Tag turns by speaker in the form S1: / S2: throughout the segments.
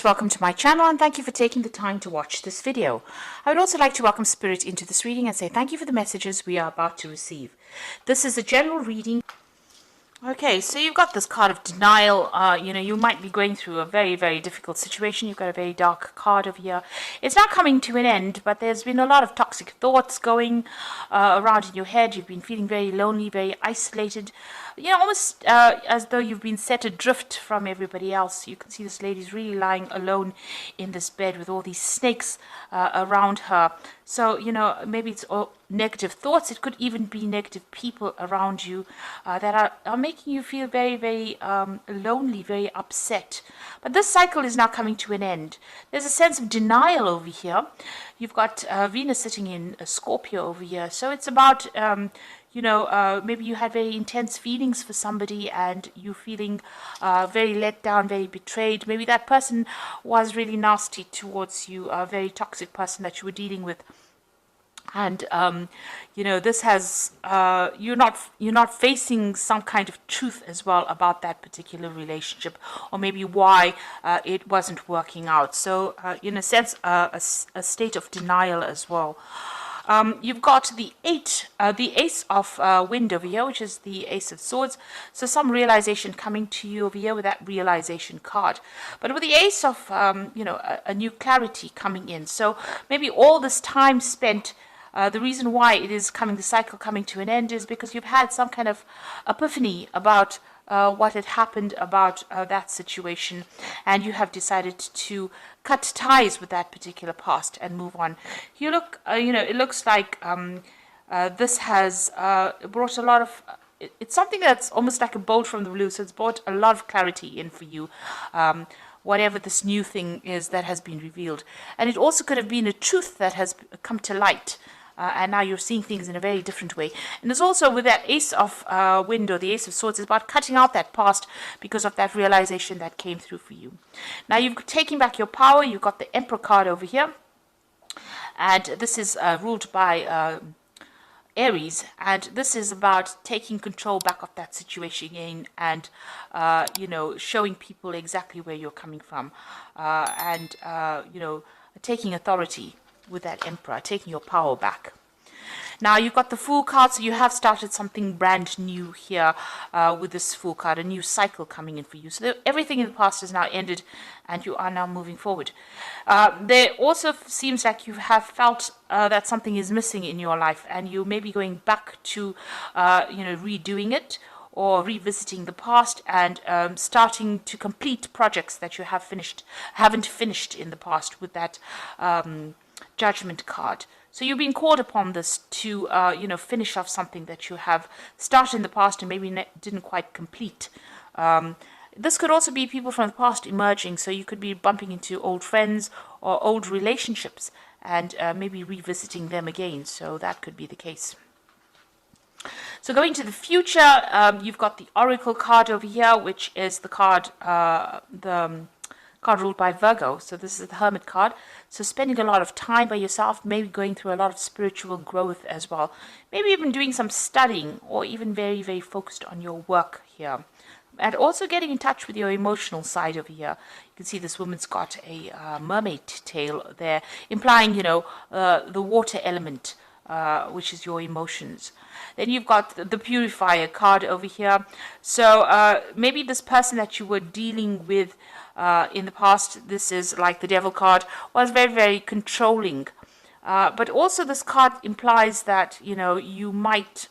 S1: Welcome to my channel and thank you for taking the time to watch this video. I would also like to welcome Spirit into this reading and say thank you for the messages we are about to receive. This is a general reading. Okay, so you've got this card of denial. You might be going through a very, very difficult situation. You've got a very dark card over here. It's not coming to an end, but there's been a lot of toxic thoughts going around in your head. You've been feeling very lonely, very isolated. Almost as though you've been set adrift from everybody else. You can see this lady's really lying alone in this bed with all these snakes around her. So, maybe it's all negative thoughts. It could even be negative people around you that are making you feel very, very lonely, very upset. But this cycle is now coming to an end. There's a sense of denial over here. You've got Venus sitting in Scorpio over here. So it's about... maybe you had very intense feelings for somebody and you feeling very let down, very betrayed. Maybe that person was really nasty towards you, a very toxic person that you were dealing with. And this has you're not facing some kind of truth as well about that particular relationship, or maybe why it wasn't working out. So in a sense, a state of denial as well. You've got the Ace of Wind over here, which is the Ace of Swords. So some realization coming to you over here with that realization card. But with the Ace of, a new clarity coming in. So maybe all this time spent, the reason why it is the cycle coming to an end is because you've had some kind of epiphany about what had happened about that situation, and you have decided to cut ties with that particular past and move on. You look, it looks like this has brought a lot of. It's something that's almost like a bolt from the blue. So it's brought a lot of clarity in for you. Whatever this new thing is that has been revealed, and it also could have been a truth that has come to light. And now you're seeing things in a very different way. And there's also with that Ace of Wind or the Ace of Swords, it's about cutting out that past because of that realization that came through for you. Now you've taken back your power. You've got the Emperor card over here. And this is ruled by Aries. And this is about taking control back of that situation again and, showing people exactly where you're coming from. Taking authority with that Emperor, taking your power back. Now you've got the Fool card, so you have started something brand new here with this Fool card, a new cycle coming in for you. So everything in the past is now ended and you are now moving forward. There also seems like you have felt that something is missing in your life and you may be going back to, redoing it or revisiting the past and starting to complete projects that you haven't finished in the past with that Judgment card. So you're being called upon this to, finish off something that you have started in the past and maybe didn't quite complete. This could also be people from the past emerging. So you could be bumping into old friends or old relationships and maybe revisiting them again. So that could be the case. So going to the future, you've got the Oracle card over here, which is the card, card ruled by Virgo. So this is the Hermit card. So spending a lot of time by yourself, maybe going through a lot of spiritual growth as well. Maybe even doing some studying or even very, very focused on your work here. And also getting in touch with your emotional side over here. You can see this woman's got a mermaid tail there, implying, the water element, which is your emotions. Then you've got the Purifier card over here. So maybe this person that you were dealing with in the past, this is like the Devil card, was very, very controlling. But also this card implies that, you might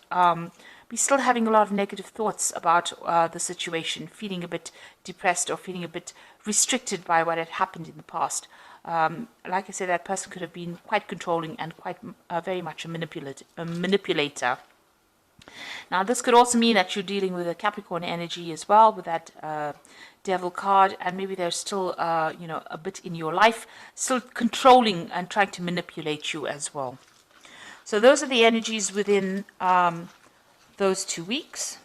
S1: be still having a lot of negative thoughts about the situation, feeling a bit depressed or feeling a bit restricted by what had happened in the past. Like I said, that person could have been quite controlling and quite very much a manipulator. Now, this could also mean that you're dealing with a Capricorn energy as well with that Devil card, and maybe there's still, a bit in your life, still controlling and trying to manipulate you as well. So those are the energies within those 2 weeks.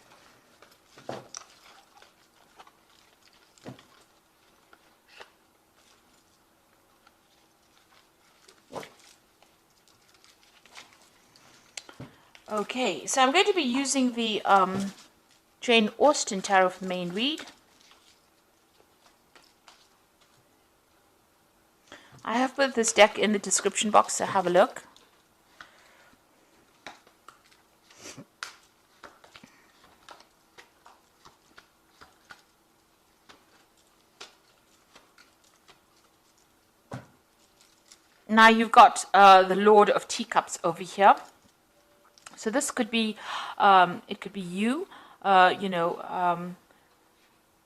S1: Okay, so I'm going to be using the Jane Austen Tarot for the main read. I have put this deck in the description box, so have a look. Now you've got the Lord of Teacups over here. So this could be, it could be you,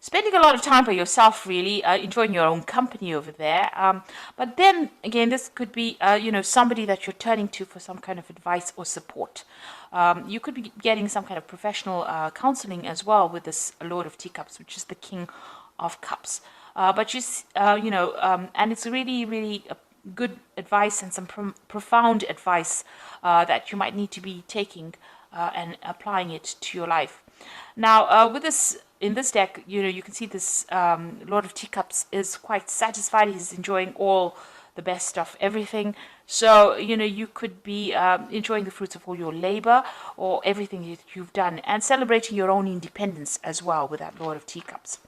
S1: spending a lot of time by yourself, really, enjoying your own company over there. But then again, this could be, somebody that you're turning to for some kind of advice or support. You could be getting some kind of professional counseling as well with this Lord of Teacups, which is the King of Cups. And it's really, really good advice and some profound advice that you might need to be taking and applying it to your life. Now, with this, in this deck, you can see this Lord of Teacups is quite satisfied. He's enjoying all the best stuff, everything. So, you could be enjoying the fruits of all your labor or everything that you've done and celebrating your own independence as well with that Lord of Teacups.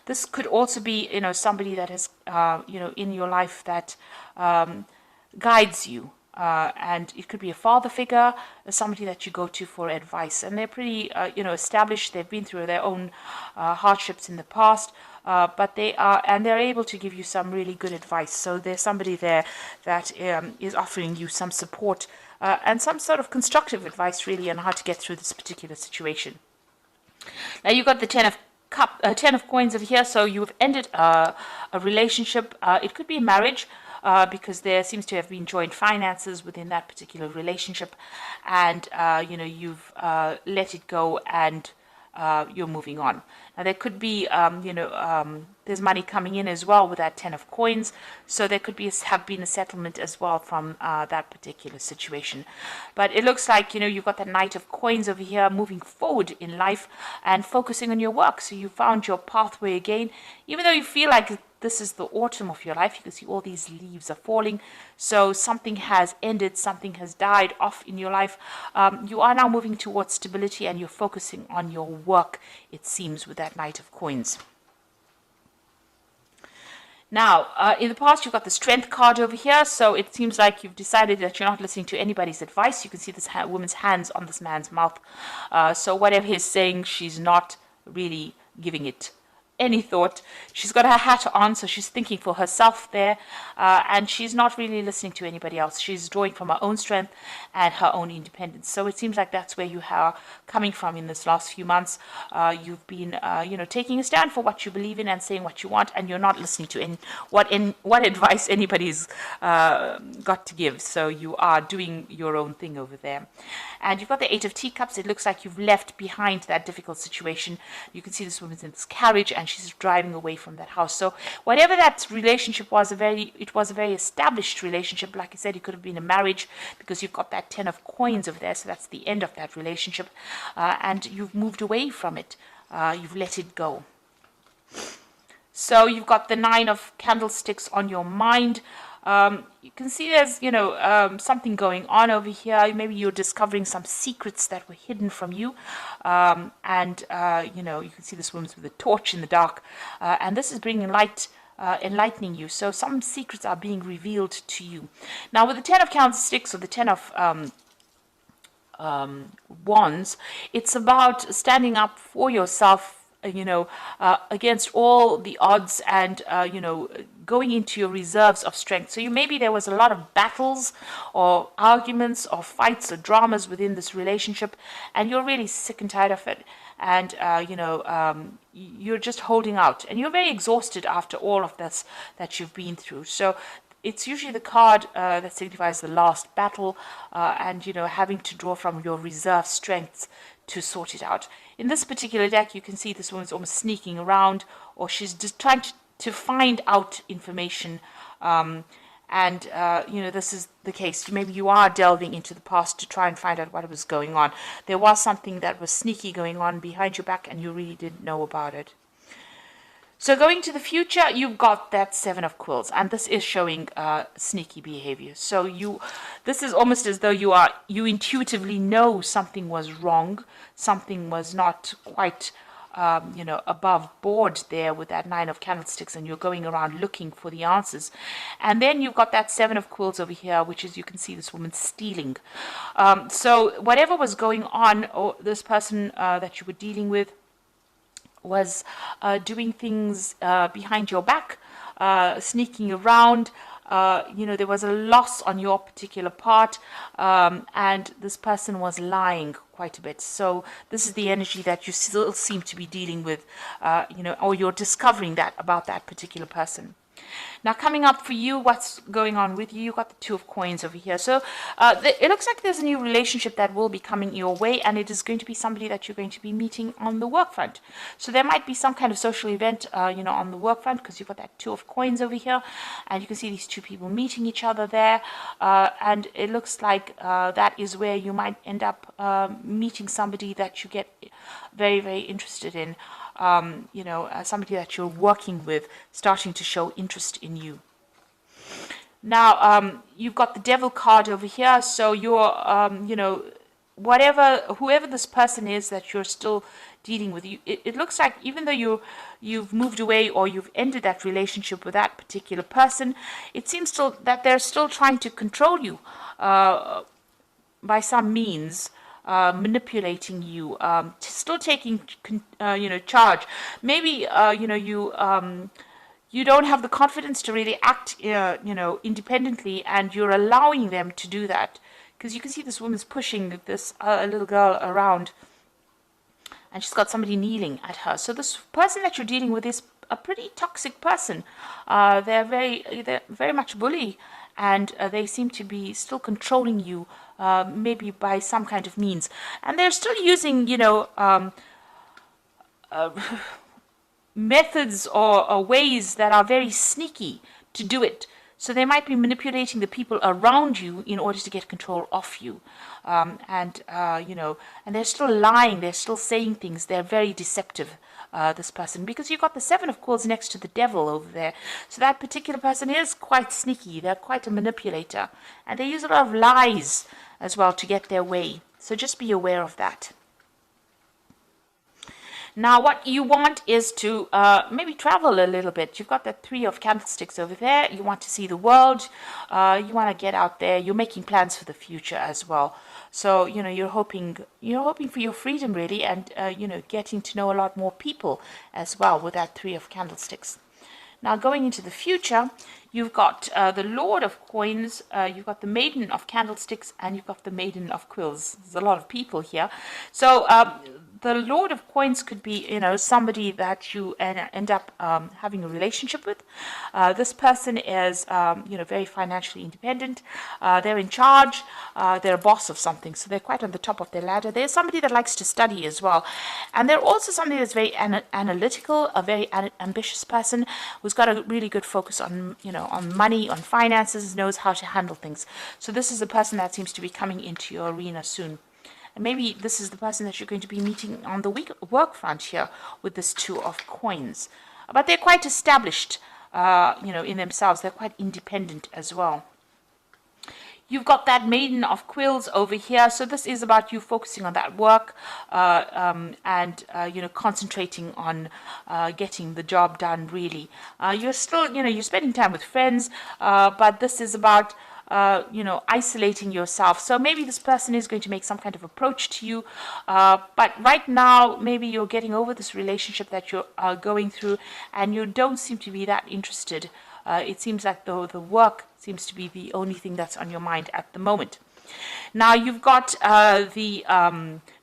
S1: This could also be, somebody that is, in your life that guides you. And it could be a father figure, somebody that you go to for advice. And they're pretty, established. They've been through their own hardships in the past. But they're able to give you some really good advice. So there's somebody there that is offering you some support and some sort of constructive advice, really, on how to get through this particular situation. Now you've got the Ten of Coins over here. So you've ended a relationship. It could be a marriage. Because there seems to have been joint finances within that particular relationship, and you've let it go and you're moving on. Now there could be there's money coming in as well with that Ten of Coins, so there could have been a settlement as well from that particular situation. But it looks like you've got that Knight of Coins over here, moving forward in life and focusing on your work. So you found your pathway again, even though you feel like this is the autumn of your life. You can see all these leaves are falling. So something has ended, something has died off in your life. You are now moving towards stability and you're focusing on your work, it seems, with that Knight of Coins. Now, in the past, you've got the Strength card over here. So it seems like you've decided that you're not listening to anybody's advice. You can see this woman's hands on this man's mouth. So whatever he's saying, she's not really giving it any thought. She's got her hat on, so she's thinking for herself there, and she's not really listening to anybody else. She's drawing from her own strength and her own independence. So it seems like that's where you are coming from in this last few months. You've been, taking a stand for what you believe in and saying what you want, and you're not listening to what advice anybody's got to give. So you are doing your own thing over there. And you've got the Eight of Teacups. It looks like you've left behind that difficult situation. You can see this woman's in this carriage and she's driving away from that house. So whatever that relationship was, it was a very established relationship. Like I said, it could have been a marriage because you've got that Ten of Coins over there. So that's the end of that relationship. And you've moved away from it. You've let it go. So you've got the Nine of Candlesticks on your mind. You can see there's, something going on over here. Maybe you're discovering some secrets that were hidden from you. You can see this woman's with a torch in the dark. And this is bringing light, enlightening you. So some secrets are being revealed to you. Now, with the Ten of Candlesticks or the Ten of Wands, it's about standing up for yourself, against all the odds and, going into your reserves of strength. So maybe there was a lot of battles or arguments or fights or dramas within this relationship, and you're really sick and tired of it. And, you're just holding out and you're very exhausted after all of this that you've been through. So it's usually the card that signifies the last battle and, having to draw from your reserve strengths to sort it out. In this particular deck, you can see this woman's almost sneaking around, or she's just trying to find out information. This is the case. Maybe you are delving into the past to try and find out what was going on. There was something that was sneaky going on behind your back, and you really didn't know about it. So going to the future, you've got that Seven of Quills, and this is showing sneaky behavior. So this is almost as though you intuitively know something was wrong, something was not quite above board there with that Nine of Candlesticks, and you're going around looking for the answers. And then you've got that Seven of Quills over here, which is, you can see this woman stealing. So whatever was going on, or this person that you were dealing with was doing things behind your back, sneaking around. There was a loss on your particular part, and this person was lying quite a bit. So this is the energy that you still seem to be dealing with, or you're discovering that about that particular person. Now, coming up for you, what's going on with you? You've got the Two of Coins over here. So it looks like there's a new relationship that will be coming your way, and it is going to be somebody that you're going to be meeting on the work front. So there might be some kind of social event, on the work front, because you've got that Two of Coins over here, and you can see these two people meeting each other there, and it looks like that is where you might end up meeting somebody that you get very, very interested in. Somebody that you're working with starting to show interest in you. Now, you've got the Devil card over here, so you're, whoever this person is that you're still dealing with, it looks like even though you've moved away or you've ended that relationship with that particular person, it seems still that they're still trying to control you by some means. Manipulating you, still taking, charge. Maybe, you don't have the confidence to really act, independently, and you're allowing them to do that. Because you can see this woman's pushing this little girl around, and she's got somebody kneeling at her. So this person that you're dealing with is a pretty toxic person. They're very much bully, and they seem to be still controlling you, maybe by some kind of means. And they're still using, methods or ways that are very sneaky to do it. So they might be manipulating the people around you in order to get control of you. And they're still lying. They're still saying things. They're very deceptive. This person, because you've got the Seven of Quills next to the Devil over there. So that particular person is quite sneaky. They're quite a manipulator. And they use a lot of lies as well to get their way. So just be aware of that. Now, what you want is to maybe travel a little bit. You've got the Three of Candlesticks over there. You want to see the world. You want to get out there. You're making plans for the future as well. So, you're hoping for your freedom, really, and, getting to know a lot more people as well with that Three of Candlesticks. Now, going into the future, you've got the Lord of Coins, you've got the Maiden of Candlesticks, and you've got the Maiden of Quills. There's a lot of people here. So, the Lord of Coins could be, somebody that you end up having a relationship with. This person is, very financially independent. They're in charge. They're a boss of something, so they're quite on the top of their ladder. They're somebody that likes to study as well. And they're also somebody that's very analytical, a very ambitious person who's got a really good focus on, on money, on finances, knows how to handle things. So this is a person that seems to be coming into your arena soon. And maybe this is the person that you're going to be meeting on the work front here with this Two of Coins. But they're quite established, in themselves. They're quite independent as well. You've got that Maiden of Quills over here. So this is about you focusing on that work and concentrating on getting the job done, really. You're still, you're spending time with friends, but this is about isolating yourself. So maybe this person is going to make some kind of approach to you, but right now maybe you're getting over this relationship that you're going through, and you don't seem to be that interested. It seems like the work seems to be the only thing that's on your mind at the moment. Now you've got the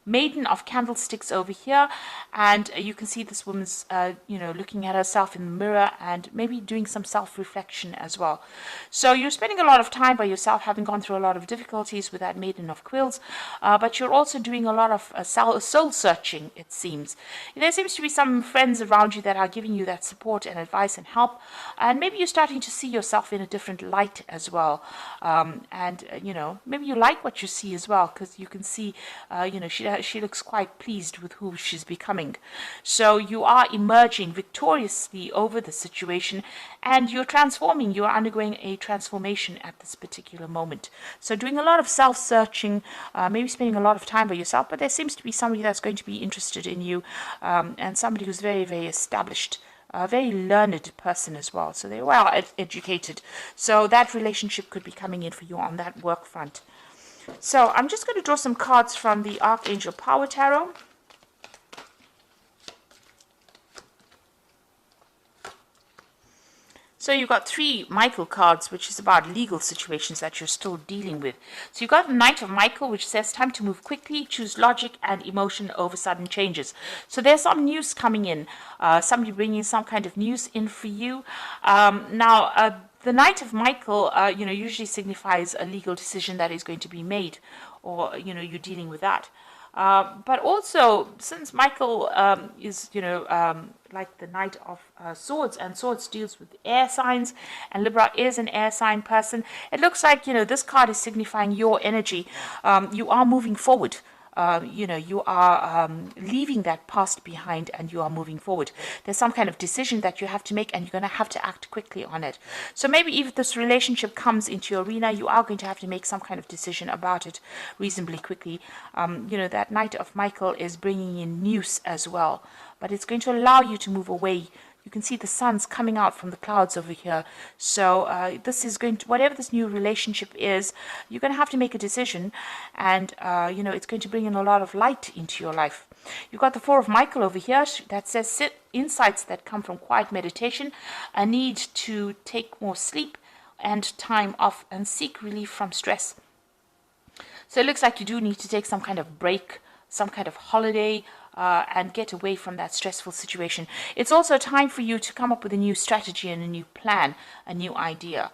S1: Maiden of Candlesticks over here, and you can see this woman's, looking at herself in the mirror and maybe doing some self-reflection as well. So you're spending a lot of time by yourself, having gone through a lot of difficulties with that Maiden of Quills, but you're also doing a lot of soul-searching, it seems. There seems to be some friends around you that are giving you that support and advice and help, and maybe you're starting to see yourself in a different light as well. Maybe you like what you see as well, because you can see, she she looks quite pleased with who she's becoming. So you are emerging victoriously over the situation, and you're transforming. You're undergoing a transformation at this particular moment. So doing a lot of self-searching, maybe spending a lot of time by yourself, but there seems to be somebody that's going to be interested in you, and somebody who's very, very established, a very learned person as well. So they're well educated. So that relationship could be coming in for you on that work front. So I'm just going to draw some cards from the Archangel Power Tarot. So you've got 3 Michael cards, which is about legal situations that you're still dealing with. So you've got the Knight of Michael, which says time to move quickly, choose logic and emotion over sudden changes. So there's some news coming in, somebody bringing some kind of news in for you. The Knight of Michael, usually signifies a legal decision that is going to be made, or, you're dealing with that. But also, since Michael is, like the Knight of Swords, and Swords deals with air signs, and Libra is an air sign person, it looks like, this card is signifying your energy. You are moving forward. You are leaving that past behind, and you are moving forward. There's some kind of decision that you have to make, and you're going to have to act quickly on it. So maybe if this relationship comes into your arena, you are going to have to make some kind of decision about it reasonably quickly. That Knight of Michael is bringing in news as well, but it's going to allow you to move away. You can see the sun's coming out from the clouds over here. So this is going to, whatever this new relationship is, you're going to have to make a decision, and it's going to bring in a lot of light into your life. You've got the 4 of Michael over here that says insights that come from quiet meditation, a need to take more sleep and time off, and seek relief from stress. So it looks like you do need to take some kind of break, some kind of holiday, and get away from that stressful situation. It's also time for you to come up with a new strategy and a new plan, a new idea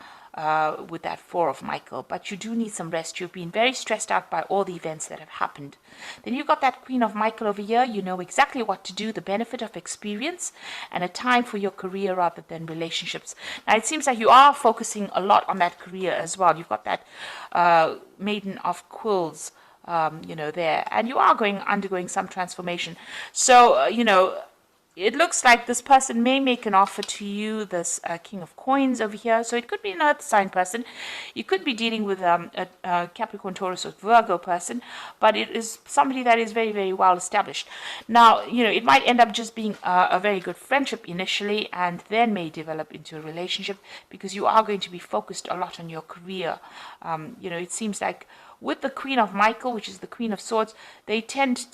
S1: with that 4 of Michael. But you do need some rest. You've been very stressed out by all the events that have happened. Then you've got that Queen of Michael over here. You know exactly what to do, the benefit of experience, and a time for your career rather than relationships. Now, it seems like you are focusing a lot on that career as well. You've got that Maiden of Quills, there, and you are undergoing some transformation. So, it looks like this person may make an offer to you, this King of Coins over here. So it could be an earth sign person. You could be dealing with a Capricorn, Taurus, or Virgo person, but it is somebody that is very, very well established. Now, it might end up just being a very good friendship initially, and then may develop into a relationship, because you are going to be focused a lot on your career. It seems like with the Queen of Michael, which is the Queen of Swords, they tend,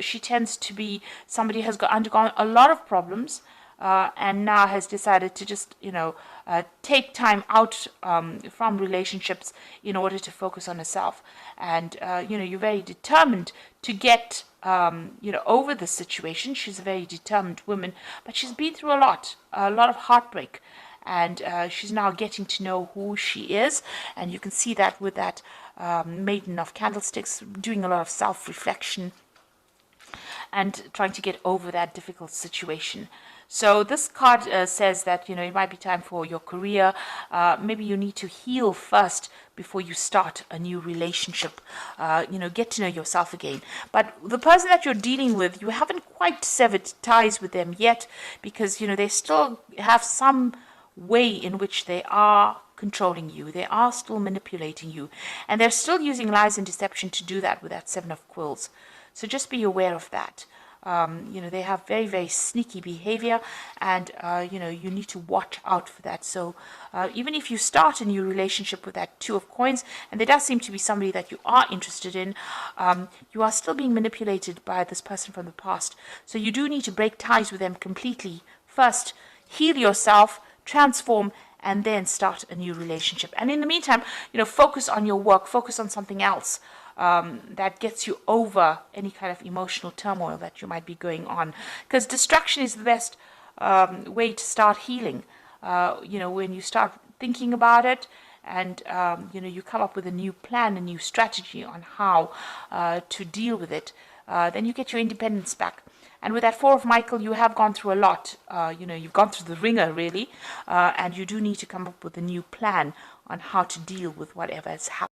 S1: she tends to be somebody who has undergone a lot of problems, and now has decided to just, take time out from relationships in order to focus on herself. And, you're very determined to get, over the situation. She's a very determined woman, but she's been through a lot of heartbreak. And she's now getting to know who she is, and you can see that with that Maiden of Candlesticks, doing a lot of self-reflection and trying to get over that difficult situation. So this card says that, it might be time for your career. Maybe you need to heal first before you start a new relationship. Get to know yourself again. But the person that you're dealing with, you haven't quite severed ties with them yet, because, they still have some way in which they are controlling you. They are still manipulating you, and they're still using lies and deception to do that with that 7 of Quills. So just be aware of that. They have very, very sneaky behavior, and you need to watch out for that. So even if you start a new relationship with that 2 of Coins, and there does seem to be somebody that you are interested in, you are still being manipulated by this person from the past. So you do need to break ties with them completely first, heal yourself, transform, and then start a new relationship. And in the meantime, focus on your work, focus on something else that gets you over any kind of emotional turmoil that you might be going on. Because distraction is the best way to start healing. When you start thinking about it, and you come up with a new plan, a new strategy on how to deal with it, then you get your independence back. And with that 4 of Michael, you have gone through a lot. You've gone through the ringer, really. And you do need to come up with a new plan on how to deal with whatever has happened.